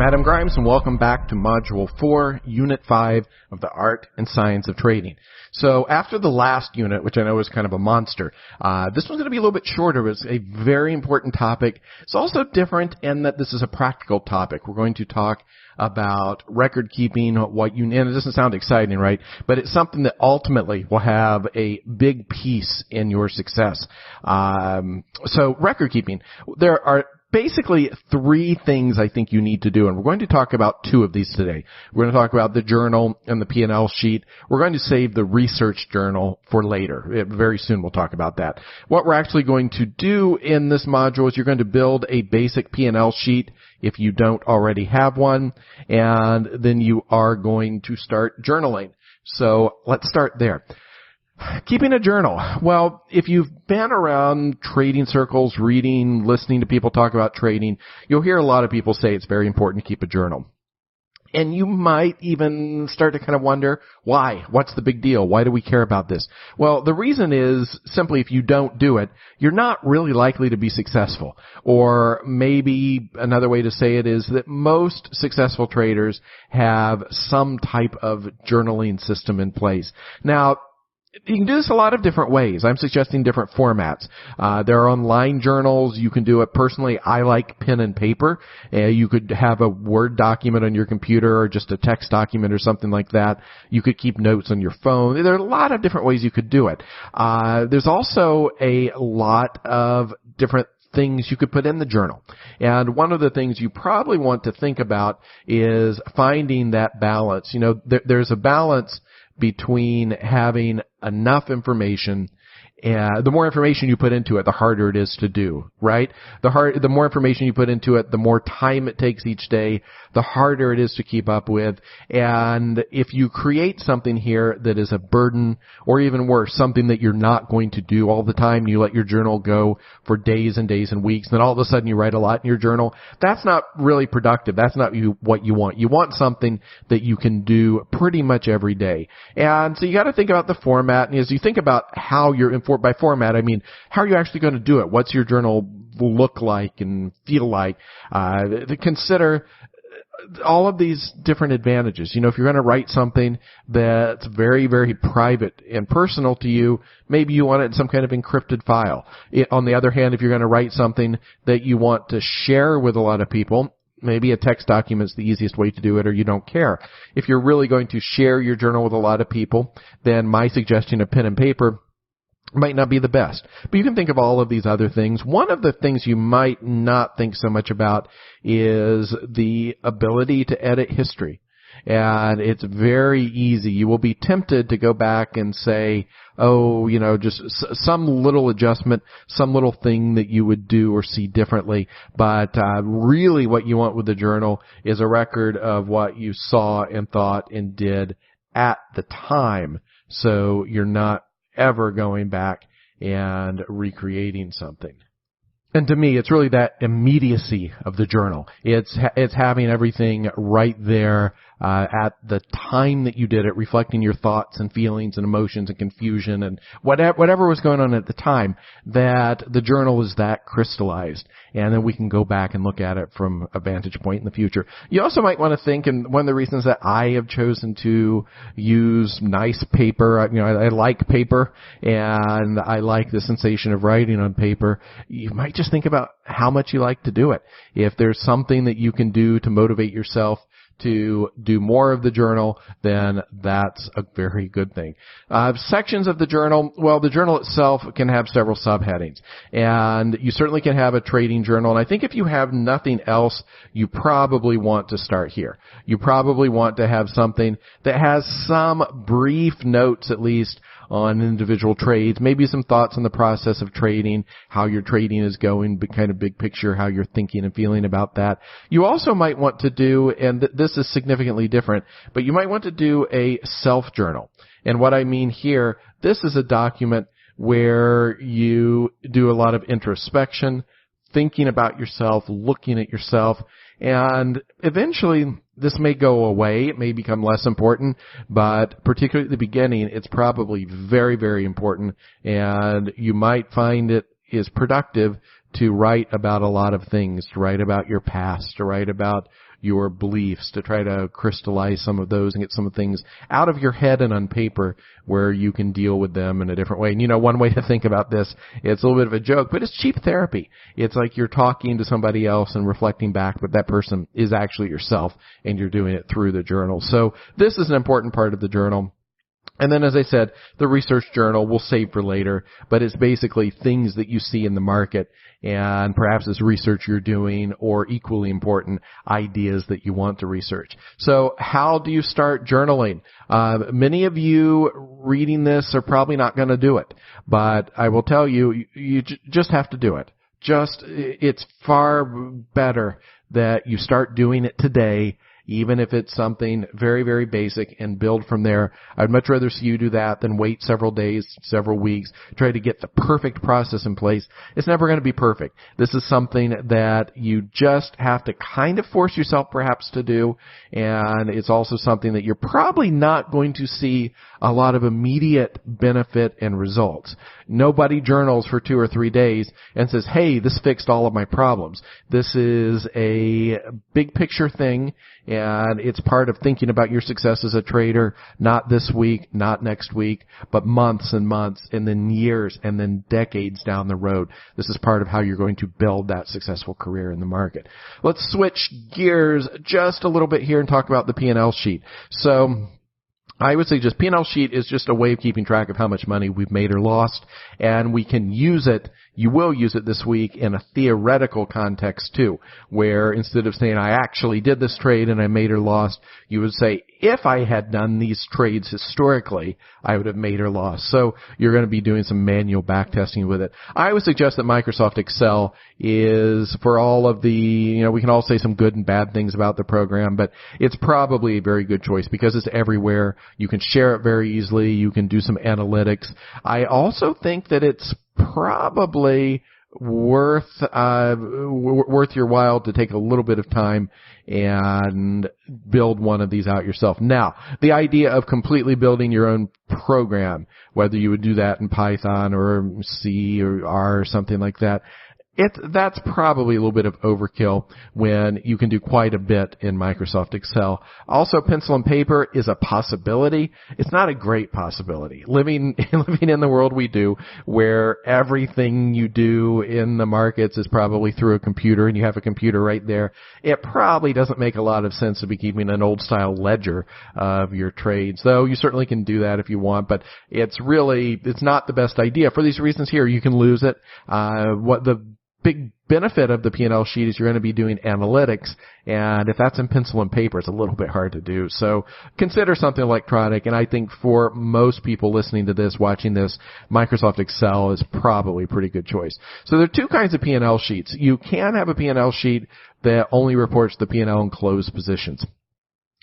Adam Grimes, and welcome back to Module 4, Unit 5 of the Art and Science of Trading. So after the last unit, which I know is kind of a monster, this one's going to be a little bit shorter. It's a very important topic. It's also different in that this is a practical topic. We're going to talk about record keeping, and it doesn't sound exciting, right? But it's something that ultimately will have a big piece in your success. So record keeping, there are basically three things I think you need to do, and we're going to talk about two of these today. We're going to talk about the journal and the P&L sheet. We're going to save the research journal for later. Very soon we'll talk about that. What we're actually going to do in this module is you're going to build a basic P&L sheet if you don't already have one, and then you are going to start journaling. So let's start there. Keeping a journal. Well, if you've been around trading circles, reading, listening to people talk about trading, you'll hear a lot of people say it's very important to keep a journal. And you might even start to kind of wonder, why? What's the big deal? Why do we care about this? Well, the reason is simply if you don't do it, you're not really likely to be successful. Or maybe another way to say it is that most successful traders have some type of journaling system in place. Now, you can do this a lot of different ways. I'm suggesting different formats. There are online journals. You can do it personally. I like pen and paper. You could have a Word document on your computer or just a text document or something like that. You could keep notes on your phone. There are a lot of different ways you could do it. There's also a lot of different things you could put in the journal. And one of the things you probably want to think about is finding that balance. You know, there's a balance between having enough information. The more information you put into it, the harder it is to do, right? The more information you put into it, the more time it takes each day, the harder it is to keep up with. And if you create something here that is a burden, or even worse, something that you're not going to do all the time, you let your journal go for days and days and weeks, and then all of a sudden you write a lot in your journal, that's not really productive. That's not what you want. You want something that you can pretty much every day. And so you got to think about the format, and as you think about how you're by format, I mean, how are you actually going to do it? What's your journal look like and feel like? Consider all of these different advantages. You know, if you're going to write something that's very, very private and personal to you, maybe you want it in some kind of encrypted file. On the other hand, if you're going to write something that you want to share with a lot of people, maybe a text document is the easiest way to do it, or you don't care. If you're really going to share your journal with a lot of people, then my suggestion of pen and paper might not be the best. But you can think of all of these other things. One of the things you might not think so much about is the ability to edit history. And it's very easy. You will be tempted to go back and say, oh, you know, just some little adjustment, some little thing that you would do or see differently. But really what you want with the journal is a record of what you saw and thought and did at the time. So you're not ever going back and recreating something. And to me, it's really that immediacy of the journal. It's having everything right there at the time that you did it, reflecting your thoughts and feelings and emotions and confusion and whatever was going on at the time, that the journal is that crystallized. And then we can go back and look at it from a vantage point in the future. You also might want to think, and one of the reasons that I have chosen to use nice paper, you know, I like paper and I like the sensation of writing on paper. You might just think about how much you like to do it. If there's something that you can do to motivate yourself to do more of the journal, then that's a very good thing. Sections of the journal, well, the journal itself can have several subheadings, and you certainly can have a trading journal, and I think if you have nothing else, you probably want to start here. You probably want to have something that has some brief notes, at least, on individual trades, maybe some thoughts on the process of trading, how your trading is going, kind of big picture, how you're thinking and feeling about that. You also might want to do, and this is significantly different, but you might want to do a self-journal. And what I mean here, this is a document where you do a lot of introspection, thinking about yourself, looking at yourself, and eventually this may go away. It may become less important, but particularly at the beginning, it's probably very, very important, and you might find it is productive to write about a lot of things, to write about your past, to write about your beliefs, to try to crystallize some of those and get some of the things out of your head and on paper where you can deal with them in a different way. And one way to think about this, it's a little bit of a joke, but it's cheap therapy. It's like you're talking to somebody else and reflecting back, but that person is actually yourself, and you're doing it through the journal. So this is an important part of the journal. And then, as I said, the research journal we'll save for later, but it's basically things that you see in the market, and perhaps it's research you're doing, or equally important, ideas that you want to research. So how do you start journaling? Many of you reading this are probably not going to do it, but I will tell you, you just have to do it. It's far better that you start doing it today, even if it's something very, very basic, and build from there. I'd much rather see you do that than wait several days, several weeks, try to get the perfect process in place. It's never going to be perfect. This is something that you just have to kind of force yourself perhaps to do, and it's also something that you're probably not going to see a lot of immediate benefit and results. Nobody journals for 2 or 3 days and says, hey, this fixed all of my problems. This is a big picture thing, and it's part of thinking about your success as a trader, not this week, not next week, but months and months, and then years, and then decades down the road. This is part of how you're going to build that successful career in the market. Let's switch gears just a little bit here and talk about the P&L sheet. So I would say just P&L sheet is just a way of keeping track of how much money we've made or lost, and we can use it. You will use it this week in a theoretical context too, where instead of saying I actually did this trade and I made or lost, you would say if I had done these trades historically, I would have made or lost. So you're going to be doing some manual backtesting with it. I would suggest that Microsoft Excel is for all of the, we can all say some good and bad things about the program, but it's probably a very good choice because it's everywhere. You can share it very easily. You can do some analytics. I also think that it's probably worth your while to take a little bit of time and build one of these out yourself. Now, the idea of completely building your own program, whether you would do that in Python or C or R or something like that, that's probably a little bit of overkill when you can do quite a bit in Microsoft Excel. Also, pencil and paper is a possibility. It's not a great possibility. Living in the world we do, where everything you do in the markets is probably through a computer, and you have a computer right there, it probably doesn't make a lot of sense to be keeping an old-style ledger of your trades, though you certainly can do that if you want, but it's not the best idea. For these reasons here, you can lose it. What the big benefit of the P&L sheet is you're going to be doing analytics, and if that's in pencil and paper, it's a little bit hard to do. So consider something electronic, and I think for most people listening to this, watching this, Microsoft Excel is probably a pretty good choice. So there are two kinds of P&L sheets. You can have a P&L sheet that only reports the P&L and closed positions.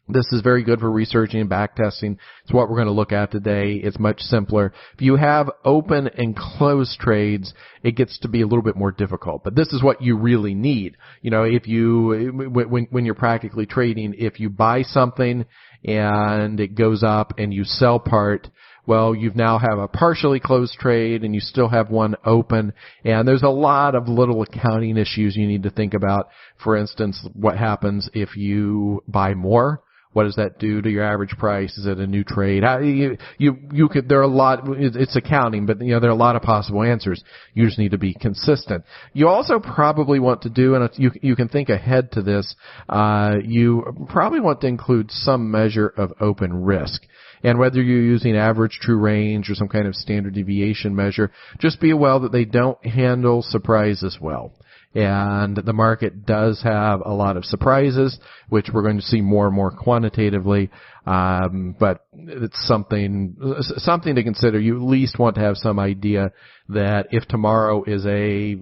This is very good for researching and backtesting. It's what we're going to look at today. It's much simpler. If you have open and closed trades, it gets to be a little bit more difficult. But this is what you really need. If when you're practically trading, if you buy something and it goes up and you sell part, well, you now have a partially closed trade and you still have one open, and there's a lot of little accounting issues you need to think about. For instance, what happens if you buy more? What does that do to your average price? Is it a new trade? There are a lot, it's accounting, but there are a lot of possible answers. You just need to be consistent. You also probably want to do, and you can think ahead to this, you probably want to include some measure of open risk. And whether you're using average true range or some kind of standard deviation measure, just be aware that they don't handle surprises well. And the market does have a lot of surprises, which we're going to see more and more quantitatively. But it's something to consider. You at least want to have some idea that if tomorrow is a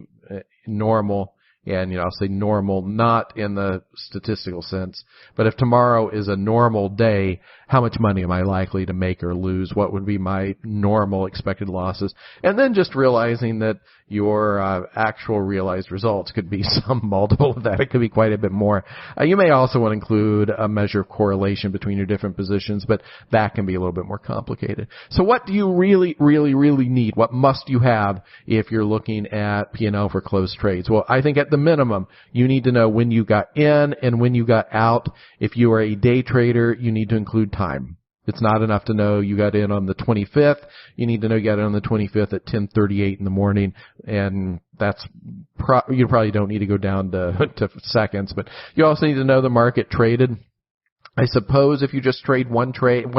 normal, and I'll say normal not in the statistical sense, but if tomorrow is a normal day, how much money am I likely to make or lose? What would be my normal expected losses? And then just realizing that your actual realized results could be some multiple of that. It could be quite a bit more. You may also want to include a measure of correlation between your different positions, but that can be a little bit more complicated. So what do you really, really, really need? What must you have if you're looking at P&L for closed trades? Well, I think at at the minimum, you need to know when you got in and when you got out. If you are a day trader, you need to include time. It's not enough to know you got in on the 25th. You need to know you got in on the 25th at 10:38 in the morning, and that's you probably don't need to go down to seconds, but you also need to know the market traded. I suppose if you just trade one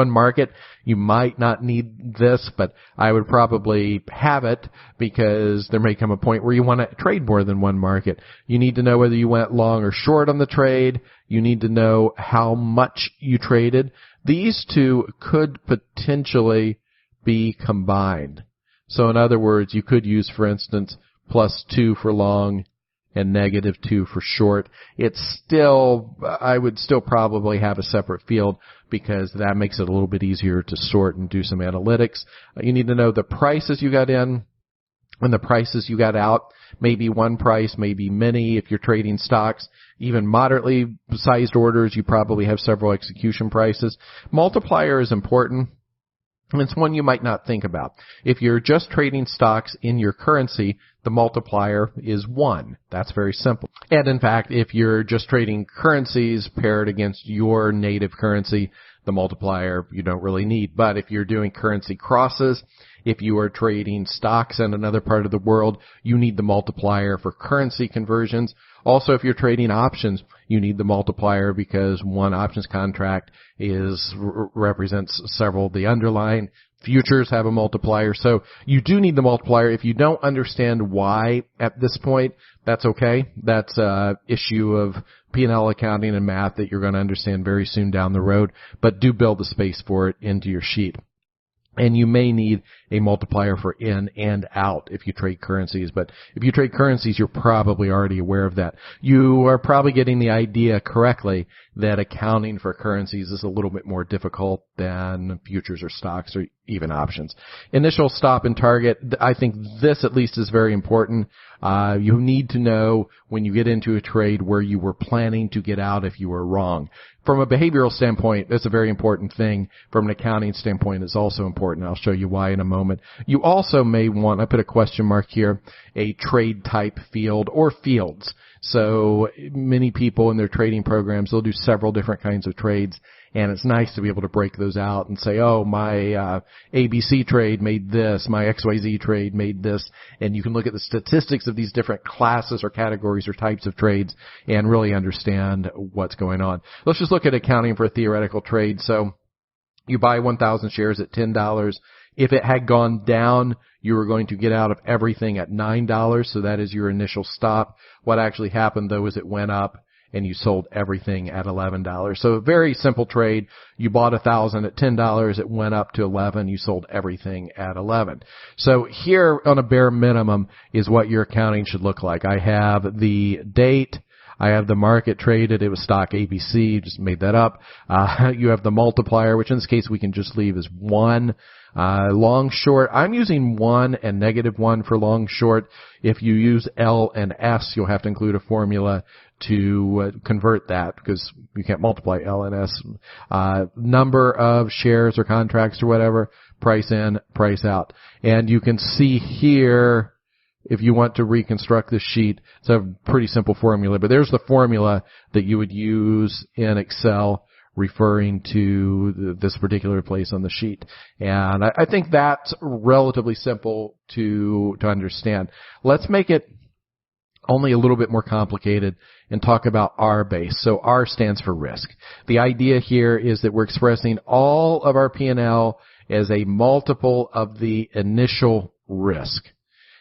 market, you might not need this, but I would probably have it because there may come a point where you want to trade more than one market. You need to know whether you went long or short on the trade. You need to know how much you traded. These two could potentially be combined. So in other words, you could use, for instance, +2 for long and -2 for short. I would still probably have a separate field because that makes it a little bit easier to sort and do some analytics. You need to know the prices you got in and the prices you got out. Maybe one price, maybe many. If you're trading stocks, even moderately sized orders, you probably have several execution prices. Multiplier is important. And it's one you might not think about. If you're just trading stocks in your currency, the multiplier is 1. That's very simple. And in fact, if you're just trading currencies paired against your native currency, the multiplier you don't really need. But if you're doing currency crosses, if you are trading stocks in another part of the world, you need the multiplier for currency conversions. Also, if you're trading options, you need the multiplier because one options contract represents several of the underlying. Futures have a multiplier, so you do need the multiplier. If you don't understand why at this point, that's okay. That's an issue of P&L accounting and math that you're going to understand very soon down the road, but do build the space for it into your sheet. And you may need a multiplier for in and out if you trade currencies. But if you trade currencies, you're probably already aware of that. You are probably getting the idea correctly that accounting for currencies is a little bit more difficult than futures or stocks or even options. Initial stop and target, I think this at least is very important. You need to know when you get into a trade where you were planning to get out if you were wrong. From a behavioral standpoint, that's a very important thing. From an accounting standpoint, it's also important. I'll show you why in a moment. You also may want, I put a question mark here, a trade type field or fields. So many people in their trading programs, they'll do several different kinds of trades. And it's nice to be able to break those out and say, oh, my ABC trade made this, my XYZ trade made this. And you can look at the statistics of these different classes or categories or types of trades and really understand what's going on. Let's just look at accounting for a theoretical trade. So you buy 1,000 shares at $10. If it had gone down, you were going to get out of everything at $9. So that is your initial stop. What actually happened, though, is it went up and you sold everything at $11. So a very simple trade. You bought 1,000 at $10. It went up to 11. You sold everything at 11. So here on a bare minimum is what your accounting should look like. I have the date. I have the market traded. It was stock ABC. Just made that up. You have the multiplier, which in this case we can just leave as 1. Long short, I'm using 1 and -1 for long short. If you use L and S, you'll have to include a formula to convert that because you can't multiply L and S. Number of shares or contracts or whatever, price in, price out. And you can see here, if you want to reconstruct this sheet, it's a pretty simple formula, but there's the formula that you would use in Excel referring to this particular place on the sheet. And I think that's relatively simple to understand. Let's make it only a little bit more complicated and talk about R base. So R stands for risk. The idea here is that we're expressing all of our P&L as a multiple of the initial risk.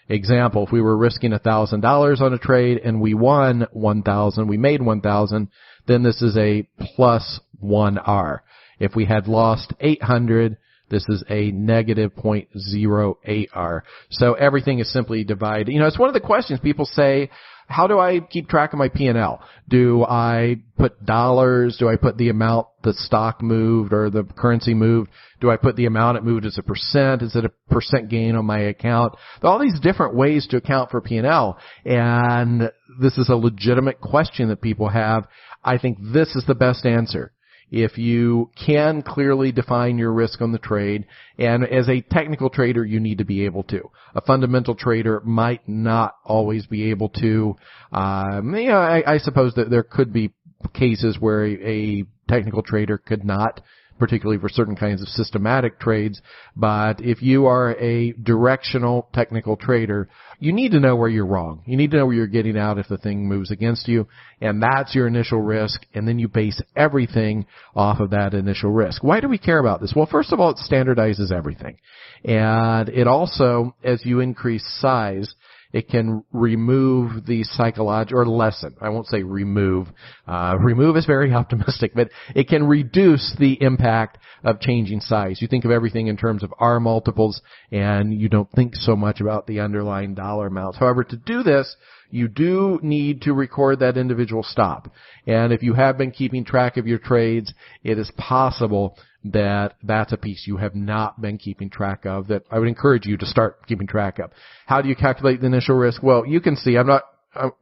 Example, if we were risking $1,000 on a trade and we won 1,000, we made 1,000, then this is a +1R. If we had lost 800, this is a -0.08R. So everything is simply divided. It's one of the questions people say, how do I keep track of my P&L? Do I put dollars? Do I put the amount the stock moved or the currency moved? Do I put the amount it moved as a percent? Is it a percent gain on my account? All these different ways to account for P&L. And this is a legitimate question that people have. I think this is the best answer. if you can clearly define your risk on the trade, and as a technical trader, you need to be able to. A fundamental trader might not always be able to. I suppose that there could be cases where a technical trader could not, particularly for certain kinds of systematic trades. But if you are a directional technical trader, you need to know where you're wrong. You need to know where you're getting out if the thing moves against you, and that's your initial risk, and then you base everything off of that initial risk. Why do we care about this? Well, first of all, it standardizes everything. And it also, as you increase size, it can remove the psychological, or lessen. I won't say remove. Remove is very optimistic, but it can reduce the impact of changing size. You think of everything in terms of R multiples, and you don't think so much about the underlying dollar amounts. However, to do this, you do need to record that individual stop. And if you have been keeping track of your trades, it is possible that that's a piece you have not been keeping track of that I would encourage you to start keeping track of. How do you calculate the initial risk? Well, you can see,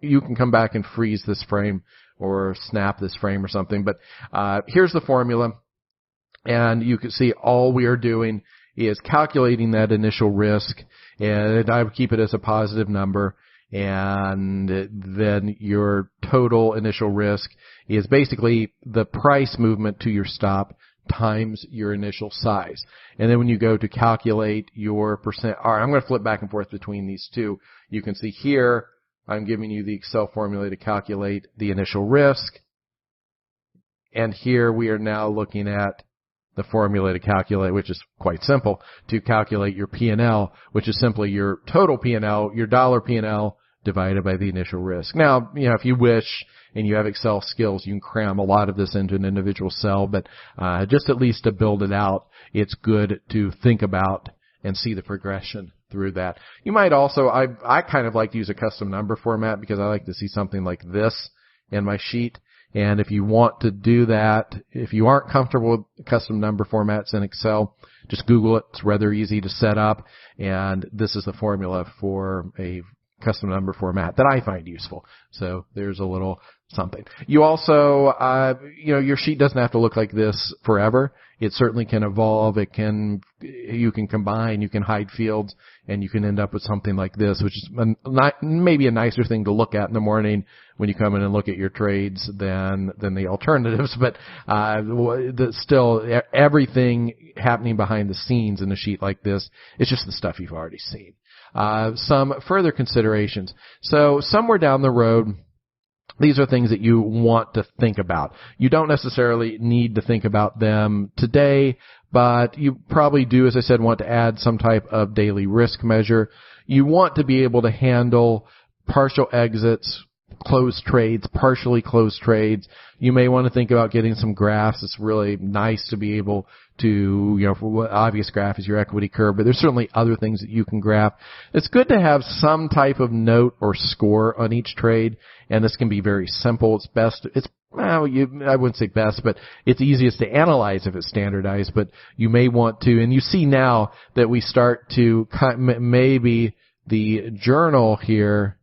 you can come back and freeze this frame or snap this frame or something, but here's the formula, and you can see all we are doing is calculating that initial risk, and I would keep it as a positive number, and then your total initial risk is basically the price movement to your stop times your initial size. And then when you go to calculate your percent R, I'm going to flip back and forth between these two. You can see here, I'm giving you the Excel formula to calculate the initial risk. And here we are now looking at the formula to calculate, which is quite simple, to calculate your P&L, which is simply your total P&L, your dollar P&L divided by the initial risk. Now, if you wish and you have Excel skills, you can cram a lot of this into an individual cell, but just at least to build it out, it's good to think about and see the progression through that. You might also, I kind of like to use a custom number format because I like to see something like this in my sheet. And if you want to do that, if you aren't comfortable with custom number formats in Excel, just Google it. It's rather easy to set up, and this is the formula for a custom number format that I find useful. So there's a little something. You also, your sheet doesn't have to look like this forever. It certainly can evolve. You can combine, you can hide fields, and you can end up with something like this, which is maybe a nicer thing to look at in the morning when you come in and look at your trades than the alternatives. But still, everything happening behind the scenes in a sheet like this is just the stuff you've already seen. Some further considerations. So somewhere down the road, these are things that you want to think about. You don't necessarily need to think about them today, but you probably do, as I said, want to add some type of daily risk measure. You want to be able to handle partial exits, closed trades, partially closed trades. You may want to think about getting some graphs. It's really nice to be able to, for obvious graph is your equity curve, but there's certainly other things that you can graph. It's good to have some type of note or score on each trade, and this can be very simple. I wouldn't say best, but it's easiest to analyze if it's standardized, but you may want to, and you see now that we start to, maybe the journal here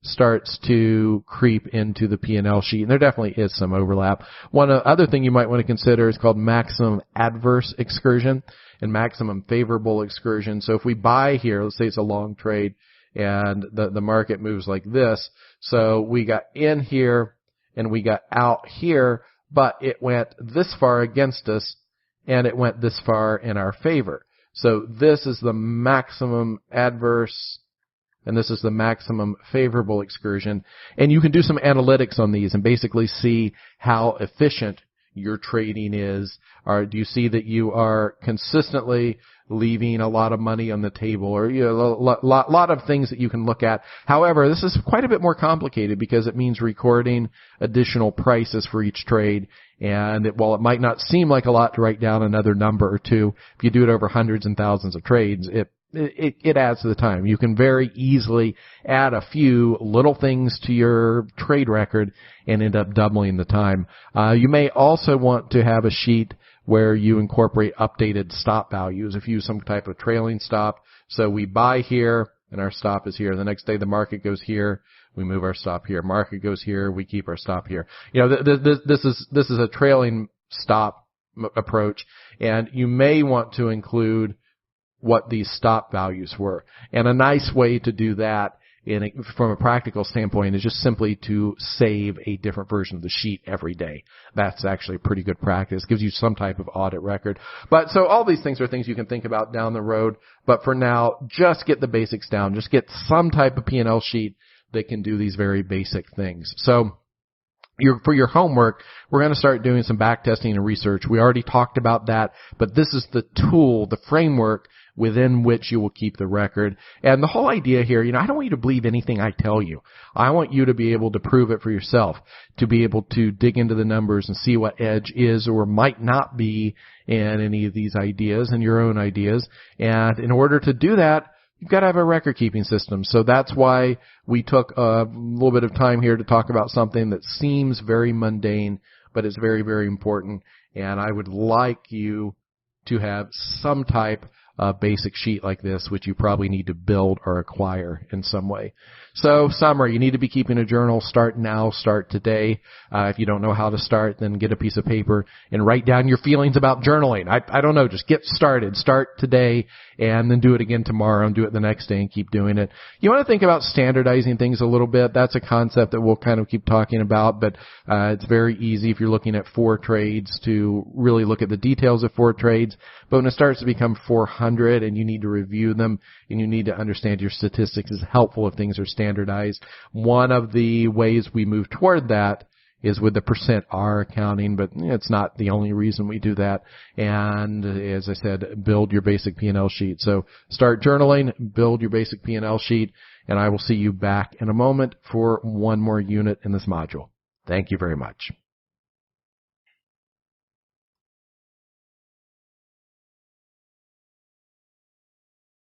starts to creep into the P&L sheet, and there definitely is some overlap. One other thing you might want to consider is called maximum adverse excursion and maximum favorable excursion. So if we buy here, let's say it's a long trade, and the market moves like this, so we got in here and we got out here, but it went this far against us, and it went this far in our favor. So this is the maximum adverse, and this is the maximum favorable excursion. And you can do some analytics on these and basically see how efficient your trading is. Or do you see that you are consistently leaving a lot of money on the table, or a lot of things that you can look at. However, this is quite a bit more complicated because it means recording additional prices for each trade. And while it might not seem like a lot to write down another number or two, if you do it over hundreds and thousands of trades, it adds to the time. You can very easily add a few little things to your trade record and end up doubling the time. You may also want to have a sheet where you incorporate updated stop values. If you use some type of trailing stop, so we buy here and our stop is here. The next day the market goes here, we move our stop here. Market goes here, we keep our stop here. This is a trailing stop approach, and you may want to include what these stop values were. And a nice way to do that from a practical standpoint is just simply to save a different version of the sheet every day. That's actually a pretty good practice. Gives you some type of audit record. But so all these things are things you can think about down the road. But for now, just get the basics down. Just get some type of P&L sheet that can do these very basic things. So for your homework, we're going to start doing some back testing and research. We already talked about that, but this is the tool, the framework within which you will keep the record. And the whole idea here, I don't want you to believe anything I tell you. I want you to be able to prove it for yourself, to be able to dig into the numbers and see what edge is or might not be in any of these ideas and your own ideas. And in order to do that, you've got to have a record-keeping system. So that's why we took a little bit of time here to talk about something that seems very mundane, but is very, very important. And I would like you to have some type of basic sheet like this, which you probably need to build or acquire in some way. So, summary, you need to be keeping a journal. Start now, start today. If you don't know how to start, then get a piece of paper and write down your feelings about journaling. I don't know, just get started. Start today and then do it again tomorrow and do it the next day and keep doing it. You want to think about standardizing things a little bit. That's a concept that we'll kind of keep talking about, but it's very easy if you're looking at 4 trades to really look at the details of 4 trades. But when it starts to become 400 and you need to review them and you need to understand your statistics, it's helpful if things are standardized. One of the ways we move toward that is with the %R accounting, but it's not the only reason we do that. And as I said, build your basic P&L sheet. So start journaling, build your basic P&L sheet, and I will see you back in a moment for one more unit in this module. Thank you very much.